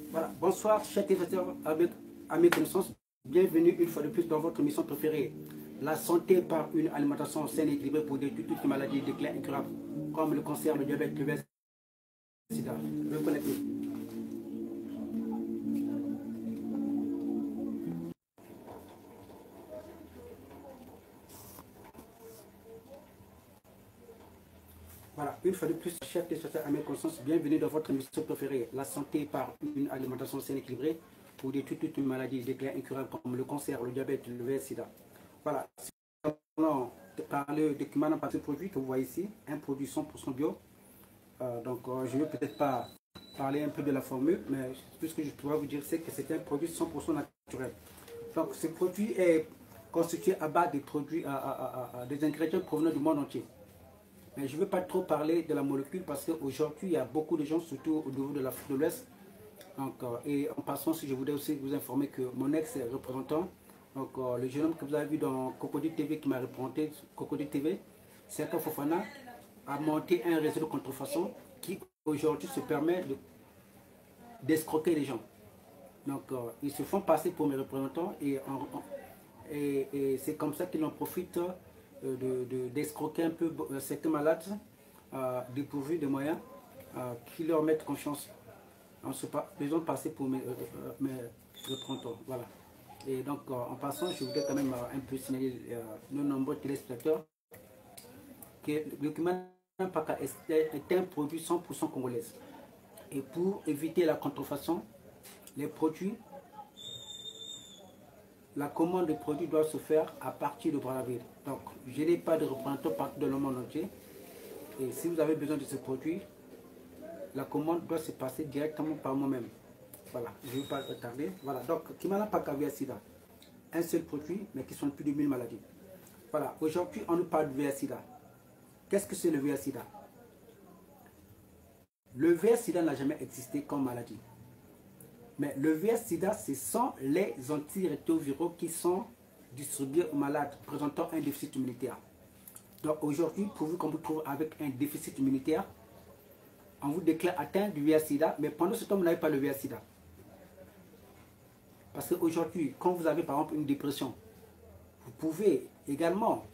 Voilà, bonsoir chers téléspectateurs à mes connaissances. Bienvenue une fois de plus dans votre émission préférée. La santé par une alimentation saine et équilibrée pour toutes les maladies déclin incurables comme le cancer, le diabète, le VIH, le sida. Le connecter. Voilà, une fois de plus, chers téléspectateurs à mes connaissances, bienvenue dans votre émission préférée. La santé par une alimentation saine et équilibrée pour toutes les maladies déclin incurables comme le cancer, le diabète, le VIH, sida. Voilà. Allons parler de Kimana par ce produit que vous voyez ici, un produit 100% bio. Je ne vais peut-être pas parler un peu de la formule, mais tout ce que je pourrais vous dire, c'est que c'est un produit 100% naturel. Donc, ce produit est constitué à base des produits, des ingrédients provenant du monde entier. Mais je ne veux pas trop parler de la molécule parce qu'aujourd'hui, il y a beaucoup de gens, surtout au niveau de l'Afrique de l'Ouest. Et en passant, si je voudrais aussi vous informer que mon ex-représentant, le jeune homme que vous avez vu dans Cocody TV qui m'a représenté, Cocody TV, Serka Fofana, a monté un réseau de contrefaçon qui aujourd'hui se permet d'escroquer les gens. Ils se font passer pour mes représentants et c'est comme ça qu'ils en profitent d'escroquer un peu certains malades dépourvus de moyens qui leur mettent confiance en se faisant passer pour mes représentants. Voilà. Et donc, en passant, je voudrais quand même un peu signaler nos nombreux téléspectateurs que le Kimana Paka est un produit 100% congolais. Et pour éviter la contrefaçon, les produits, la commande des produits doit se faire à partir de Brazzaville. Donc, je n'ai pas de représentant partout dans le monde entier. Et si vous avez besoin de ce produit, la commande doit se passer directement par moi-même. Voilà, je ne vais pas retarder. Voilà, donc Kimana Paka VIH Sida, un seul produit, mais qui sont plus de 1000 maladies. Voilà, aujourd'hui, on nous parle de VIH Sida. Qu'est-ce que c'est le VIH Sida? Le VIH Sida n'a jamais existé comme maladie. Mais le VIH Sida, ce sont les antirétroviraux qui sont distribués aux malades présentant un déficit immunitaire. Donc aujourd'hui, pourvu qu'on vous trouve avec un déficit immunitaire, on vous déclare atteint du VIH Sida, mais pendant ce temps, vous n'avez pas le VIH Sida. Parce qu'aujourd'hui, quand vous avez par exemple une dépression, vous pouvez également,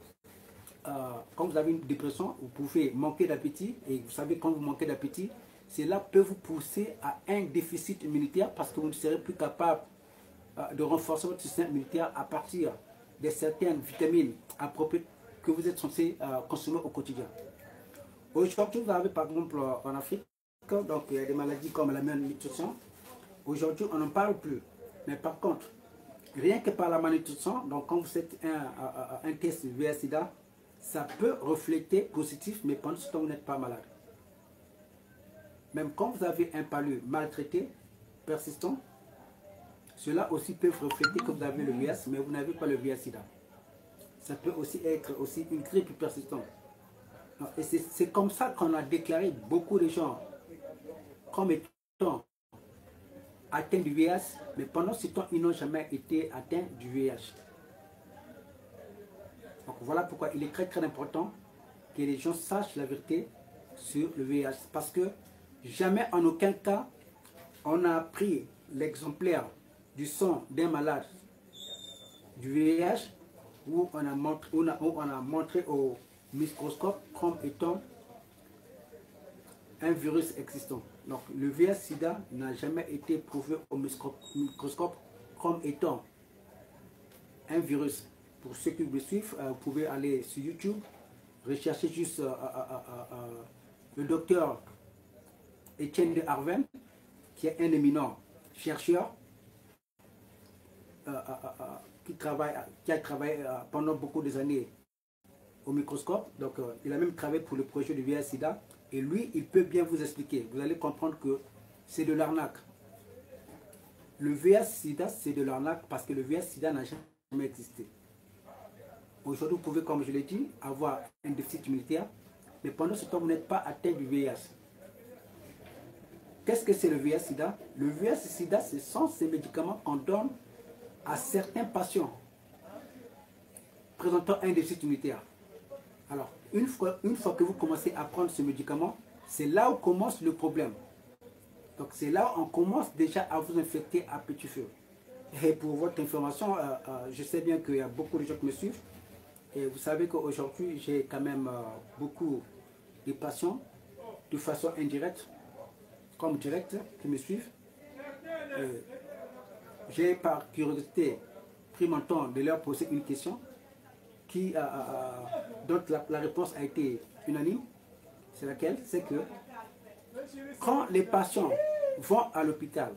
quand vous avez une dépression, vous pouvez manquer d'appétit. Et vous savez, quand vous manquez d'appétit, cela peut vous pousser à un déficit immunitaire parce que vous ne serez plus capable de renforcer votre système immunitaire à partir de certaines vitamines appropriées que vous êtes censé consommer au quotidien. Aujourd'hui, vous avez par exemple en Afrique, donc il y a des maladies comme la malnutrition. Aujourd'hui, on n'en parle plus. Mais par contre, rien que par la malnutrition, donc quand vous faites un test VIH Sida, ça peut refléter positif, mais pendant ce temps, vous n'êtes pas malade. Même quand vous avez un palu maltraité, persistant, cela aussi peut refléter que vous avez le VIH, mais vous n'avez pas le VIH Sida. Ça peut aussi être une grippe persistante. Et c'est comme ça qu'on a déclaré beaucoup de gens comme étant atteints du VIH, mais pendant ce temps, ils n'ont jamais été atteints du VIH. Donc voilà pourquoi il est très très important que les gens sachent la vérité sur le VIH. Parce que jamais en aucun cas on a pris l'exemplaire du sang d'un malade du VIH où on a montré au microscope comme étant un virus existant. Donc le VIH Sida n'a jamais été prouvé au microscope comme étant un virus. Pour ceux qui me suivent, vous pouvez aller sur YouTube, rechercher juste le docteur Etienne de Harven, qui est un éminent chercheur qui a travaillé pendant beaucoup d'années au microscope. Donc, il a même travaillé pour le projet du VIH Sida. Et lui, il peut bien vous expliquer. Vous allez comprendre que c'est de l'arnaque. Le VIH Sida, c'est de l'arnaque parce que le VIH Sida n'a jamais existé. Aujourd'hui, vous pouvez, comme je l'ai dit, avoir un déficit immunitaire, mais pendant ce temps, vous n'êtes pas atteint du VIH. Qu'est-ce que c'est le VIH Sida? Le VIH Sida, ce sont ces médicaments qu'on donne à certains patients présentant un déficit immunitaire. Alors, une fois que vous commencez à prendre ce médicament, c'est là où commence le problème. Donc c'est là où on commence déjà à vous infecter à petit feu. Et pour votre information, je sais bien qu'il y a beaucoup de gens qui me suivent. Et vous savez qu'aujourd'hui, j'ai quand même beaucoup de patients, de façon indirecte, comme directe, qui me suivent. J'ai par curiosité pris mon temps de leur poser une question dont la réponse a été unanime. C'est laquelle? C'est que quand les patients vont à l'hôpital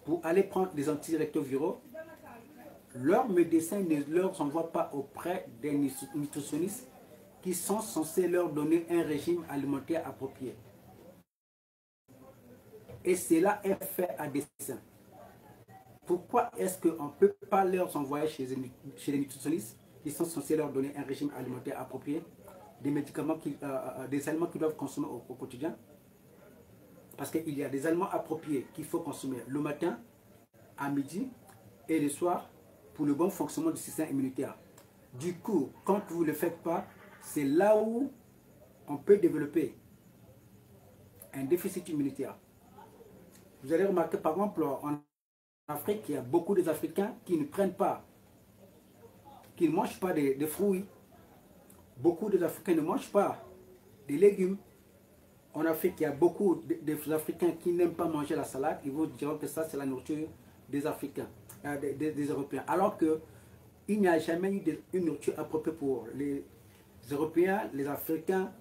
pour aller prendre des antirétroviraux, leur médecin ne leur envoie pas auprès des nutritionnistes qui sont censés leur donner un régime alimentaire approprié. Et cela est fait à dessein. Pourquoi est-ce qu'on ne peut pas leur envoyer chez les nutritionnistes qui sont censés leur donner un régime alimentaire approprié, des médicaments, des aliments qu'ils doivent consommer au quotidien? Parce qu'il y a des aliments appropriés qu'il faut consommer le matin, à midi et le soir pour le bon fonctionnement du système immunitaire. Du coup, quand vous ne le faites pas, c'est là où on peut développer un déficit immunitaire. Vous allez remarquer par exemple en Afrique, il y a beaucoup d'Africains qui ne prennent pas, qui ne mangent pas des fruits. Beaucoup d'Africains ne mangent pas des légumes. En Afrique, il y a beaucoup d'Africains qui n'aiment pas manger la salade. Ils vous diront que ça, c'est la nourriture des Africains, des Européens. Alors qu'il n'y a jamais eu une nourriture appropriée pour les Européens, les Africains.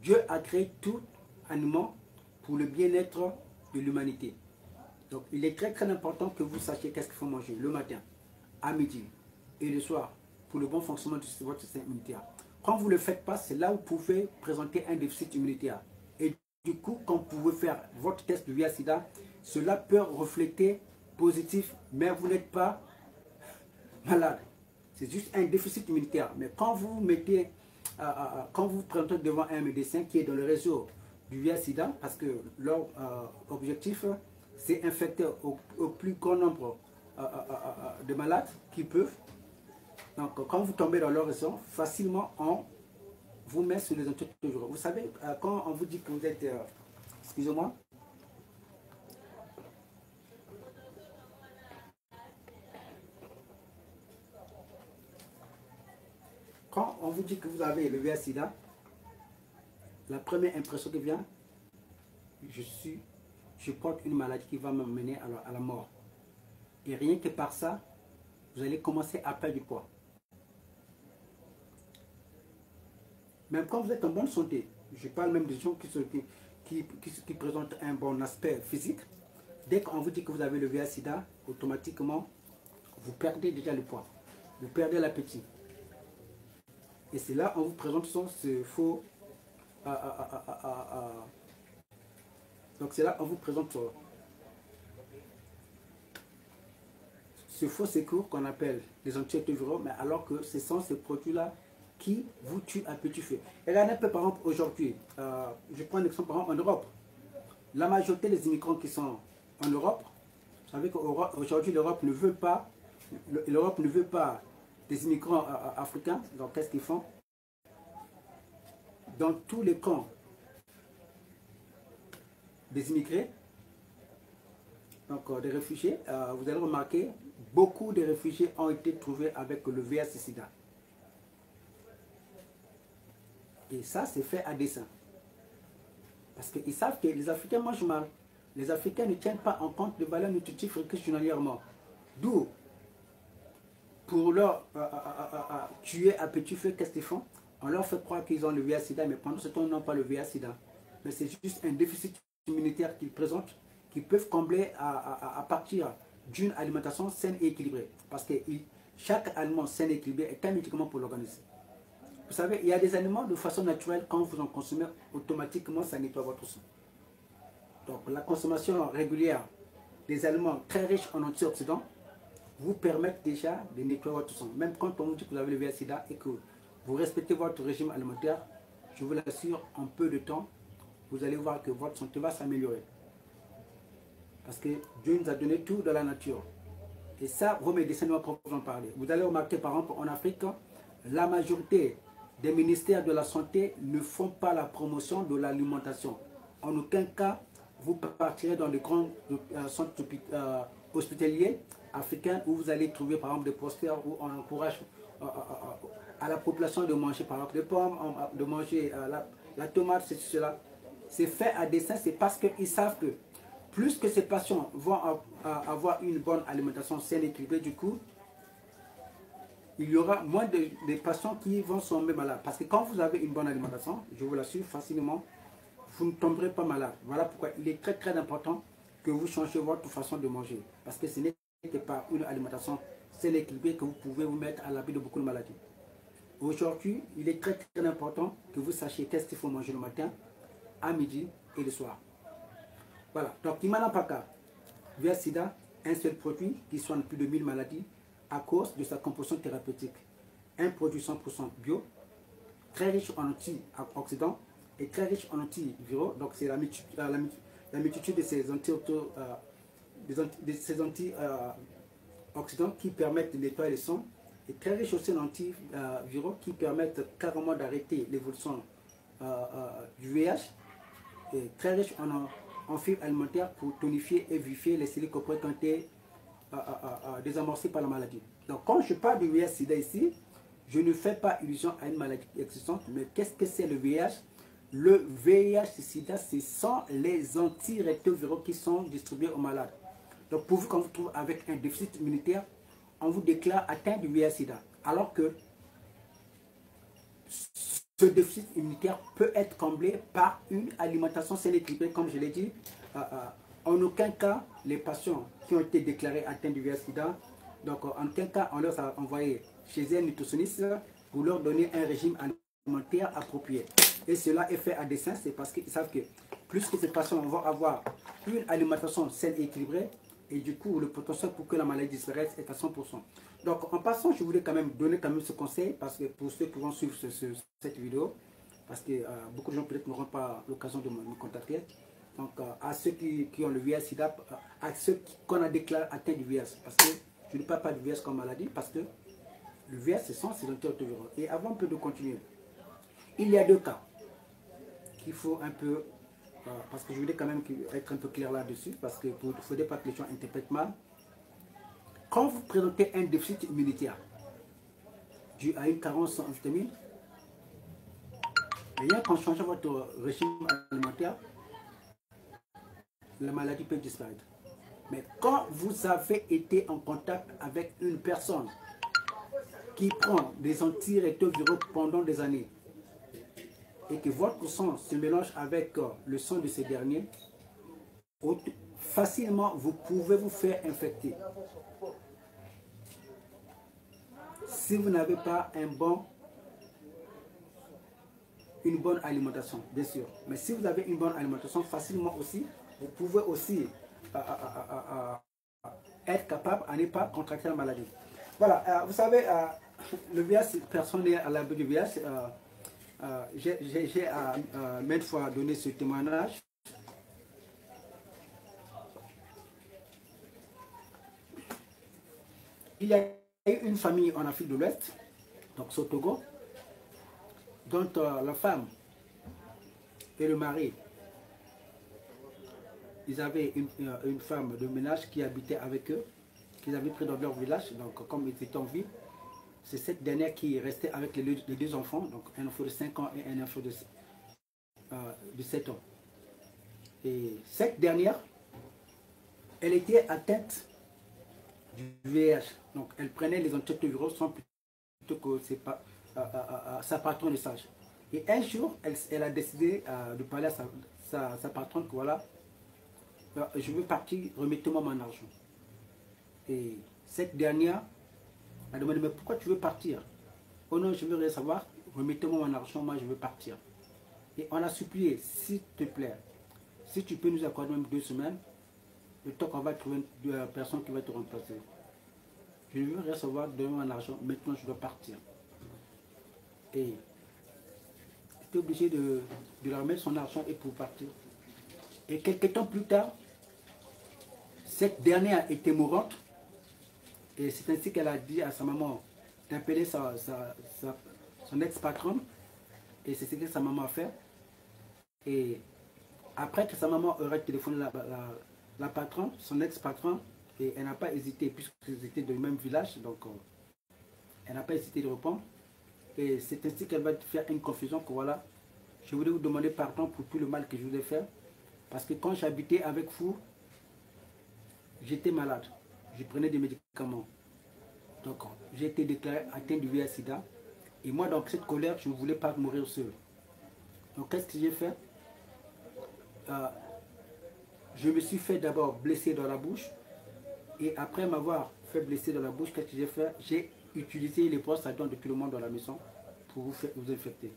Dieu a créé tout animal pour le bien-être de l'humanité. Donc, il est très très important que vous sachiez qu'est-ce qu'il faut manger le matin, à midi et le soir pour le bon fonctionnement de votre système immunitaire. Quand vous ne le faites pas, c'est là où vous pouvez présenter un déficit immunitaire. Et du coup, quand vous pouvez faire votre test de VIH-Sida, cela peut refléter positif, mais vous n'êtes pas malade. C'est juste un déficit immunitaire. Mais quand vous mettez, quand vous présentez devant un médecin qui est dans le réseau du VIH-Sida, parce que leur objectif, c'est infecter au plus grand nombre de malades qui peuvent. Donc, quand vous tombez dans leur réseau, facilement, on vous met sur les antirétroviraux. Vous savez, quand on vous dit que vous êtes... excusez-moi. Quand on vous dit que vous avez le VIH-Sida, la première impression qui vient, je porte une maladie qui va m'amener à la mort. Et rien que par ça, vous allez commencer à perdre du poids. Même quand vous êtes en bonne santé, je parle même des gens qui présentent un bon aspect physique. Dès qu'on vous dit que vous avez le VIH-Sida, automatiquement, vous perdez déjà le poids. Vous perdez l'appétit. Et c'est là qu'on vous présente ce faux... donc c'est là qu'on vous présente ce faux secours qu'on appelle les antirétroviraux, mais alors que ce sont ces produits-là qui vous tuent à petit feu. Et regardez un peu par exemple aujourd'hui, je prends un exemple par exemple en Europe. La majorité des immigrants qui sont en Europe, vous savez qu'aujourd'hui l'Europe ne veut pas, des immigrants africains. Donc qu'est-ce qu'ils font? Dans tous les camps des immigrés, donc des réfugiés, vous allez remarquer, beaucoup de réfugiés ont été trouvés avec le VIH-Sida. Et ça, c'est fait à dessein. Parce qu'ils savent que les Africains mangent mal. Les Africains ne tiennent pas en compte les valeurs nutritives requises journalièrement. D'où, pour leur tuer à petit feu, qu'est-ce qu'ils font? On leur fait croire qu'ils ont le VIH-Sida, mais pendant ce temps, ils n'ont pas le VIH-Sida. Mais c'est juste un déficit immunitaire qu'ils présentent, qu'ils peuvent combler à partir d'une alimentation saine et équilibrée. Parce que chaque aliment sain et équilibré est un médicament pour l'organisme. Vous savez, il y a des aliments de façon naturelle, quand vous en consommez, automatiquement, ça nettoie votre sang. Donc, la consommation régulière des aliments très riches en antioxydants vous permettent déjà de nettoyer votre sang. Même quand on vous dit que vous avez le VIH-Sida et que vous respectez votre régime alimentaire, je vous l'assure, en peu de temps, vous allez voir que votre santé va s'améliorer. Parce que Dieu nous a donné tout dans la nature. Et ça, vos médecins ne vont pas vous en parler. Vous allez remarquer, par exemple, en Afrique, la majorité des ministères de la Santé ne font pas la promotion de l'alimentation. En aucun cas, vous partirez dans les grands centres hospitaliers africains où vous allez trouver par exemple des posters où on encourage à la population de manger par exemple des pommes, de manger la tomate, cela. C'est fait à dessein, c'est parce qu'ils savent que plus que ces patients vont avoir une bonne alimentation saine et équilibrée, du coup, il y aura moins de patients qui vont tomber malades. Parce que quand vous avez une bonne alimentation, je vous l'assure facilement, vous ne tomberez pas malade. Voilà pourquoi il est très très important que vous changiez votre façon de manger. Parce que ce n'est pas une alimentation saine et équilibrée que vous pouvez vous mettre à l'abri de beaucoup de maladies. Aujourd'hui, il est très très important que vous sachiez qu'est-ce qu'il faut manger le matin, à midi et le soir. Voilà, donc Imana Paka, VIH-Sida, un seul produit qui soigne plus de 1000 maladies à cause de sa composition thérapeutique. Un produit 100% bio, très riche en antioxydants et très riche en antiviraux. Donc c'est la multitude de ces antioxydants qui permettent de nettoyer le sang et très riche aussi en antiviraux qui permettent carrément d'arrêter l'évolution du VIH. Et très riche en fibres alimentaires pour tonifier et vivifier les cellules corporelles quand elles désamorcées par la maladie. Donc quand je parle du VIH-Sida ici, je ne fais pas illusion à une maladie existante, mais qu'est-ce que c'est le VIH? Le VIH-Sida, ce sont les antirétroviraux qui sont distribués aux malades. Donc pourvu qu'on vous trouve avec un déficit immunitaire, on vous déclare atteint du VIH-Sida. Alors que ce déficit immunitaire peut être comblé par une alimentation saine et équilibrée, comme je l'ai dit. En aucun cas, les patients qui ont été déclarés atteints du VIH-Sida, donc en aucun cas, on leur a envoyé chez un nutritionniste pour leur donner un régime alimentaire approprié. Et cela est fait à dessein, c'est parce qu'ils savent que plus que ces patients vont avoir une alimentation saine et équilibrée, et du coup, le potentiel pour que la maladie disparaisse est à 100%. Donc, en passant, je voulais quand même donner ce conseil, parce que pour ceux qui vont suivre cette vidéo, parce que beaucoup de gens peut-être n'auront pas l'occasion de me contacter. Donc, à ceux qui ont le VIH-Sida, à ceux qu'on a déclaré atteints du VIH, parce que je ne parle pas du VIH comme maladie, parce que le VIH, ce sont ces antirétroviraux. Et avant un peu de continuer, il y a deux cas qu'il faut un peu, parce que je voulais quand même être un peu clair là-dessus, parce qu'il ne faudrait pas que les gens interprètent mal. Quand vous présentez un déficit immunitaire dû à une carence en vitamines, rien qu'en changeant votre régime alimentaire, la maladie peut disparaître. Mais quand vous avez été en contact avec une personne qui prend des antirétroviraux pendant des années et que votre sang se mélange avec le sang de ces derniers, facilement vous pouvez vous faire infecter. Si vous n'avez pas une bonne alimentation, bien sûr. Mais si vous avez une bonne alimentation, facilement aussi, vous pouvez aussi être capable à ne pas contracter la maladie. Voilà, vous savez, le VIH, personne n'est à l'abri du VIH. J'ai maintes fois donné ce témoignage. Il y a une famille en Afrique de l'Ouest, donc au Togo, dont la femme et le mari, ils avaient une femme de ménage qui habitait avec eux, qu'ils avaient pris dans leur village, donc comme ils étaient en vie, c'est cette dernière qui restait avec les deux enfants, donc un enfant de 5 ans et un enfant de 7 ans. Et cette dernière, elle était atteinte du VIH. Donc elle prenait les antirétroviraux sans plutôt que sa patronne le sache. Et un jour, elle a décidé de parler à sa patronne que voilà, je veux partir, remettez-moi mon argent. Et cette dernière a demandé, mais pourquoi tu veux partir? Oh non, je veux rien savoir, remettez-moi mon argent, moi je veux partir. Et on a supplié, s'il te plaît, si tu peux nous accorder même 2 semaines, le temps qu'on va trouver une personne qui va te remplacer. Je veux recevoir de mon argent, maintenant je dois partir. Et j'étais obligé de leur remettre son argent et pour partir. Et quelques temps plus tard, cette dernière était mourante. Et c'est ainsi qu'elle a dit à sa maman d'appeler son ex-patronne, et c'est ce que sa maman a fait. Et après que sa maman aurait téléphoné la patronne, son ex-patron, et elle n'a pas hésité, puisqu'ils étaient du même village, donc elle n'a pas hésité de répondre. Et c'est ainsi qu'elle va faire une confusion que voilà, je voulais vous demander pardon pour tout le mal que je vous ai fait. Parce que quand j'habitais avec vous, j'étais malade. Je prenais des médicaments. Donc j'ai été déclaré atteint du VIH-Sida. Et moi, dans cette colère, je ne voulais pas mourir seul. Donc qu'est-ce que j'ai fait? Je me suis fait d'abord blesser dans la bouche. Et après m'avoir fait blesser dans la bouche, qu'est-ce que j'ai fait? J'ai utilisé les brosses à dents de tout le monde dans la maison pour vous infecter.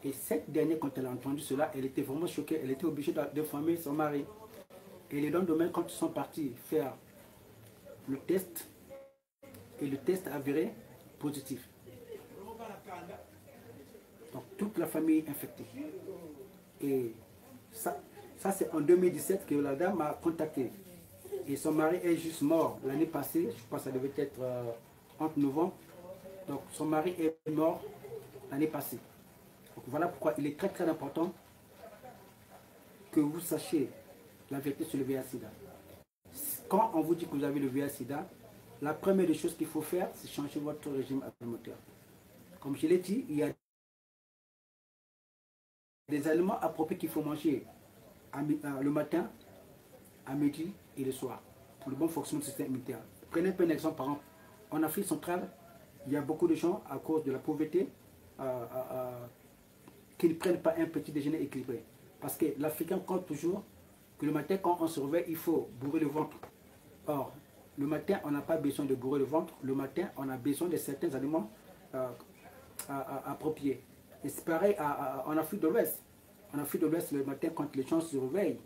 Et cette dernière, quand elle a entendu cela, elle était vraiment choquée. Elle était obligée d'informer son mari. Et le lendemain, quand ils sont partis faire le test, et le test avéré positif. Donc toute la famille est infectée. Et ça c'est en 2017 que la dame m'a contacté. Et son mari est juste mort l'année passée, je pense que ça devait être entre novembre. Donc son mari est mort l'année passée. Donc voilà pourquoi il est très très important que vous sachiez la vérité sur le VIH-Sida. Quand on vous dit que vous avez le VIH-Sida, la première des choses qu'il faut faire, c'est changer votre régime alimentaire. Comme je l'ai dit, il y a des aliments appropriés qu'il faut manger le matin, à midi et le soir, pour le bon fonctionnement du système immunitaire. Prenez un exemple, par exemple, en Afrique centrale, il y a beaucoup de gens, à cause de la pauvreté, qui ne prennent pas un petit déjeuner équilibré. Parce que l'Africain compte toujours que le matin, quand on se réveille, il faut bourrer le ventre. Or, le matin, on n'a pas besoin de bourrer le ventre. Le matin, on a besoin de certains aliments appropriés. Et c'est pareil en Afrique de l'Ouest. En Afrique de l'Ouest, le matin, quand les gens se réveillent,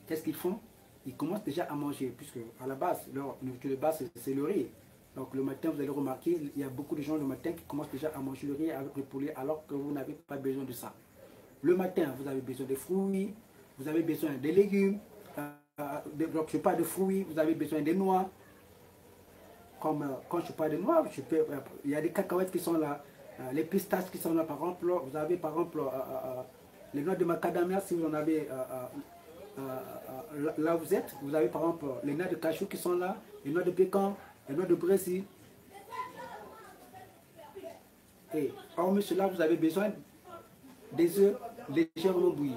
qu'est-ce qu'ils font? Ils commencent déjà à manger, puisque à la base, leur nourriture de base, c'est le riz. Donc le matin, vous allez remarquer, il y a beaucoup de gens le matin qui commencent déjà à manger le riz avec le poulet, alors que vous n'avez pas besoin de ça. Le matin, vous avez besoin de fruits, vous avez besoin de légumes. Donc je parle de fruits, vous avez besoin des noix. Comme quand je parle de noix, il y a des cacahuètes qui sont là, les pistaches qui sont là, par exemple. Vous avez par exemple les noix de macadamia, si vous en avez là où vous êtes. Vous avez par exemple les noix de cachou qui sont là, les noix de pécan, les noix de Brésil. Et hormis cela, vous avez besoin des œufs légèrement bouillis.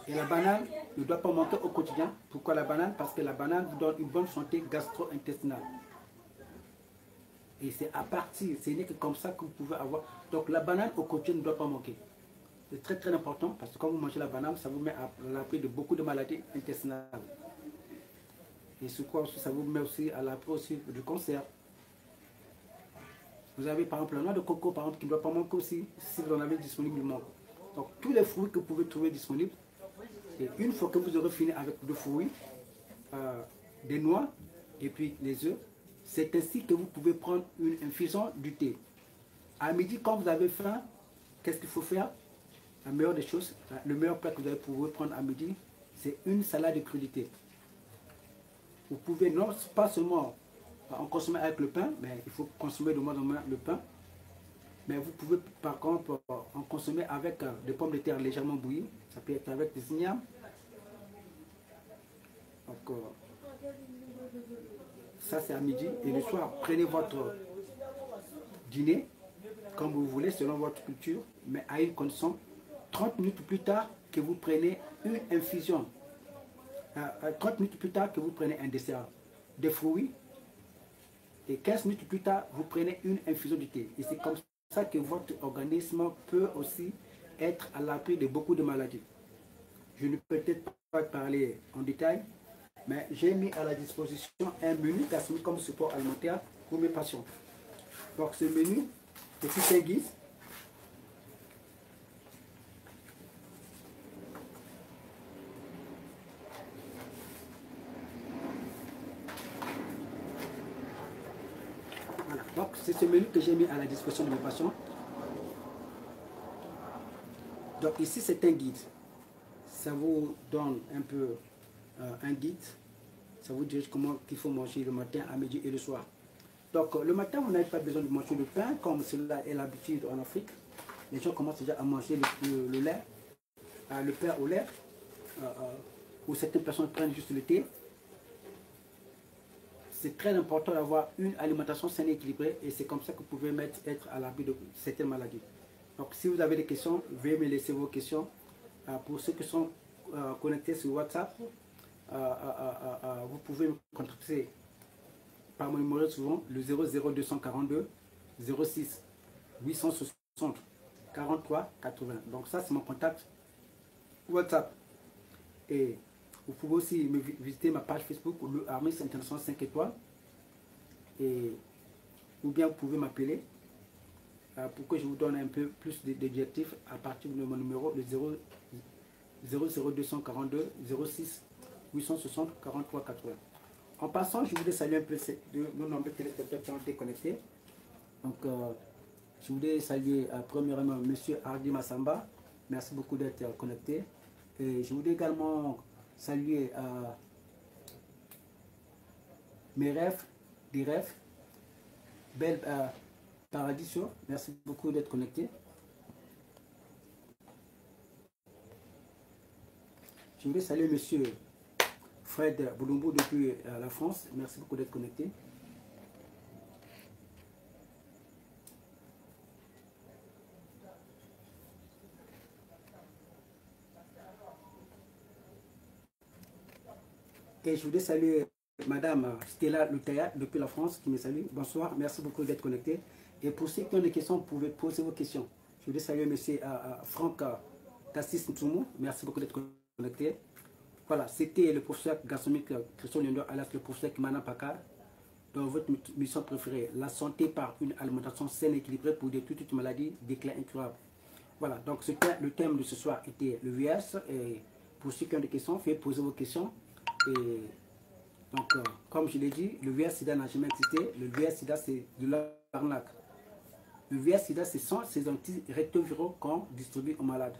Et la banane ne doit pas manquer au quotidien. Pourquoi la banane? Parce que la banane vous donne une bonne santé gastro-intestinale. Et c'est à partir, ce n'est que comme ça que vous pouvez avoir. Donc la banane au quotidien ne doit pas manquer. C'est très très important parce que quand vous mangez la banane, ça vous met à l'abri de beaucoup de maladies intestinales. Et ce quoi aussi, ça vous met aussi à l'abri aussi du cancer. Vous avez par exemple la noix de coco par exemple, qui ne doit pas manquer aussi si vous en avez disponiblement. Donc tous les fruits que vous pouvez trouver disponibles. Et une fois que vous aurez fini avec des fruits, des noix et puis les œufs, c'est ainsi que vous pouvez prendre une infusion du thé. À midi, quand vous avez faim, qu'est-ce qu'il faut faire? La meilleure des choses, le meilleur plat que vous allez pouvoir prendre à midi, c'est une salade de crudités. Vous pouvez non pas seulement en consommer avec le pain, mais il faut consommer de moins en moins le pain. Mais vous pouvez par contre en consommer avec des pommes de terre légèrement bouillies. Ça peut être avec des ignames. Donc ça c'est à midi. Et le soir, prenez votre dîner comme vous voulez selon votre culture, mais à une condition. 30 minutes plus tard que vous prenez une infusion. 30 minutes plus tard que vous prenez un dessert de fruits. Et 15 minutes plus tard, vous prenez une infusion de thé. Et c'est comme ça que votre organisme peut aussi être à l'abri de beaucoup de maladies. Je ne peux peut-être pas parler en détail, mais j'ai mis à la disposition un menu comme support alimentaire pour mes patients. Donc ce menu, c'est un guide. Voilà. Donc c'est ce menu que j'ai mis à la disposition de mes patients. Donc ici c'est un guide. Ça vous donne un peu un guide. Ça vous dit comment qu'il faut manger le matin, à midi et le soir. Donc, le matin, vous n'avez pas besoin de manger le pain, comme cela est l'habitude en Afrique. Les gens commencent déjà à manger le lait, le pain au lait, ou certaines personnes prennent juste le thé. C'est très important d'avoir une alimentation saine et équilibrée, et c'est comme ça que vous pouvez être à l'abri de certaines maladies. Donc, si vous avez des questions, veuillez me laisser vos questions. Pour ceux qui sont connectés sur WhatsApp, vous pouvez me contacter par mon numéro souvent, le 00242 06 860 43 80. Donc ça, c'est mon contact WhatsApp. Et vous pouvez aussi me visiter ma page Facebook, le Armis International 5 étoiles. Et, ou bien vous pouvez m'appeler pour que je vous donne un peu plus d'objectifs à partir de mon numéro, le 00242 06 860 43 80. En passant, je voudrais saluer un peu de nos nombreux téléspectateurs qui ont été connectés. Donc, je voudrais saluer premièrement M. Hardy Massamba. Merci beaucoup d'être connecté. Et je voudrais également saluer mes rêves, des rêves. Belle Paradisio. Merci beaucoup d'être connecté. Je voudrais saluer M. Fred Boulumbo depuis la France. Merci beaucoup d'être connecté. Et je voudrais saluer Madame Stella Lutaya depuis la France qui me salue. Bonsoir, merci beaucoup d'être connecté. Et pour ceux qui ont des questions, vous pouvez poser vos questions. Je voudrais saluer M. Franck Tassis Ntsumu. Merci beaucoup d'être connecté. Voilà, c'était le professeur gastronomique Christian Lyondo, alias le professeur Kimana Pakar, dans votre mission préférée, la santé par une alimentation saine et équilibrée pour détruire toute maladie, déclin incurable. Voilà, donc le thème de ce soir était le VIH. Et pour ceux qui ont des questions, faites poser vos questions. Et donc, comme je l'ai dit, le VIH-Sida n'a jamais existé. Le VIH-Sida, c'est de l'arnaque. Le VIH-Sida, ce sont ces antirétroviraux qu'on distribue aux malades,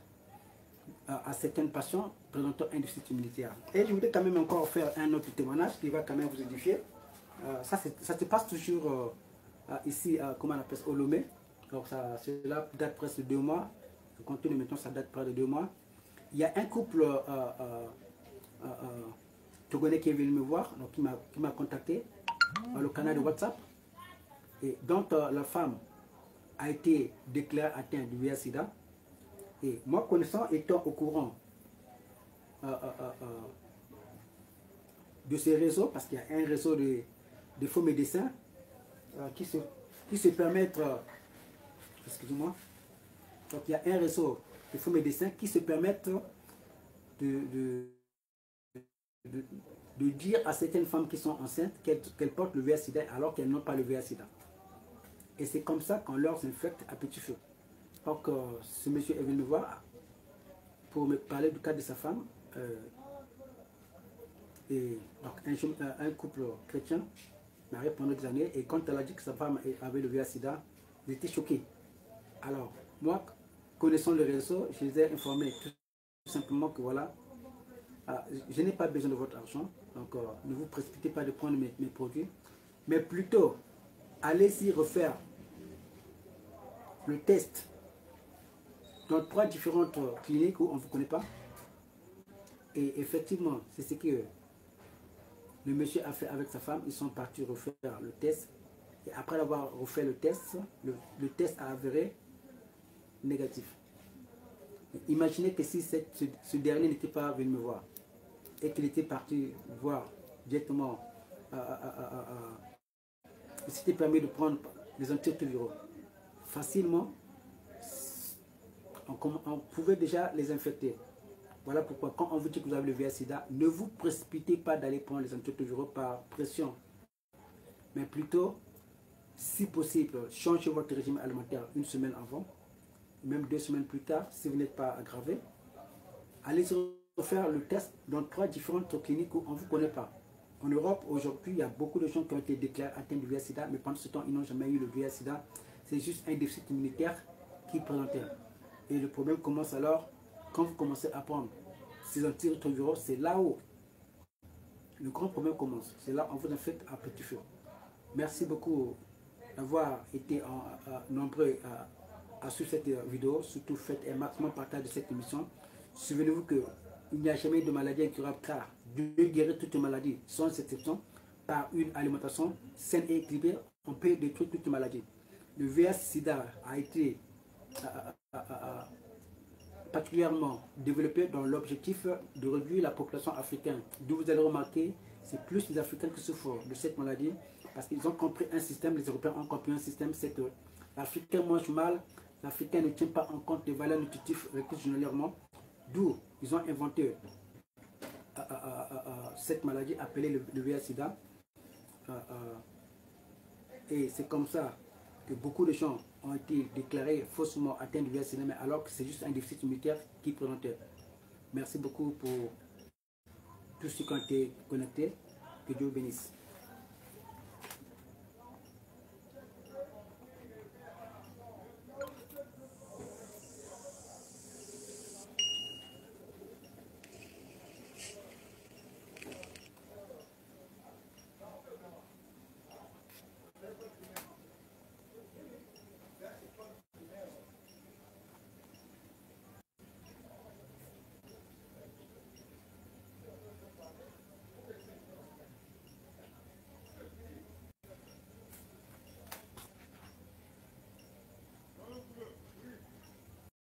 à certaines patients présentant un déficit immunitaire. Et je voudrais quand même encore faire un autre témoignage qui va quand même vous édifier. Ça se passe toujours ici, comment on appelle ça, au Lomé. Donc cela date presque de 2 mois. Compte tenu maintenant, ça date près de 2 mois. Il y a un couple togolais qui est venu me voir, donc qui m'a contacté dans le canal de WhatsApp. Et donc la femme a été déclarée atteinte du VIH-Sida. Et moi, connaissant, étant au courant de ces réseaux, parce qu'il y a un réseau de faux médecins qui se permettent, excusez-moi, donc il y a un réseau de faux médecins qui se permettent de dire à certaines femmes qui sont enceintes qu'elles portent le VIH-Sida alors qu'elles n'ont pas le VIH-Sida. Et c'est comme ça qu'on leur infecte à petit feu. Donc, ce monsieur est venu me voir pour me parler du cas de sa femme. Et donc, un couple chrétien marié pendant des années. Et quand elle a dit que sa femme avait le VIH-Sida, ils étaient choqués. Alors, moi, connaissant le réseau, je les ai informés tout simplement que voilà, je n'ai pas besoin de votre argent. Donc, ne vous précipitez pas de prendre mes produits. Mais plutôt, allez-y refaire le test dans 3 différentes cliniques où on ne vous connaît pas. Et effectivement, c'est ce que le monsieur a fait avec sa femme. Ils sont partis refaire le test. Et après avoir refait le test, le test a avéré négatif. Imaginez que si ce dernier n'était pas venu me voir et qu'il était parti voir directement, il s'était permis de prendre les antirétroviraux facilement, on pouvait déjà les infecter. Voilà pourquoi quand on vous dit que vous avez le VIH-Sida, ne vous précipitez pas d'aller prendre les antirétroviraux par pression, mais plutôt, si possible, changez votre régime alimentaire 1 semaine avant, même 2 semaines plus tard, si vous n'êtes pas aggravé. Allez faire le test dans 3 différentes cliniques où on ne vous connaît pas. En Europe, aujourd'hui, il y a beaucoup de gens qui ont été déclarés atteints du VIH-Sida, mais pendant ce temps, ils n'ont jamais eu le VIH-Sida. C'est juste un déficit immunitaire qui présentait. Et le problème commence alors quand vous commencez à prendre ces antirétroviraux. C'est là où le grand problème commence. C'est là où on vous infecte à petit feu. Merci beaucoup d'avoir été nombreux à suivre cette vidéo. Surtout faites un maximum partage de cette émission. Souvenez-vous qu'il n'y a jamais de maladie incurable car Dieu guérit toute maladie sans exception par une alimentation saine et équilibrée. On peut détruire toute maladie. Le VIH-Sida a été particulièrement développé dans l'objectif de réduire la population africaine. D'où vous allez remarquer, c'est plus les Africains qui souffrent de cette maladie parce qu'ils ont compris un système, les Européens ont compris un système, c'est que l'Africain mange mal, l'Africain ne tient pas en compte les valeurs nutritives requises journalièrement. D'où ils ont inventé cette maladie appelée le VIH-Sida. Et c'est comme ça que beaucoup de gens ont été déclarés faussement atteints du VIH-Sida, mais alors que c'est juste un déficit immunitaire qui présentait. Merci beaucoup pour tous ceux qui ont été connectés. Que Dieu bénisse.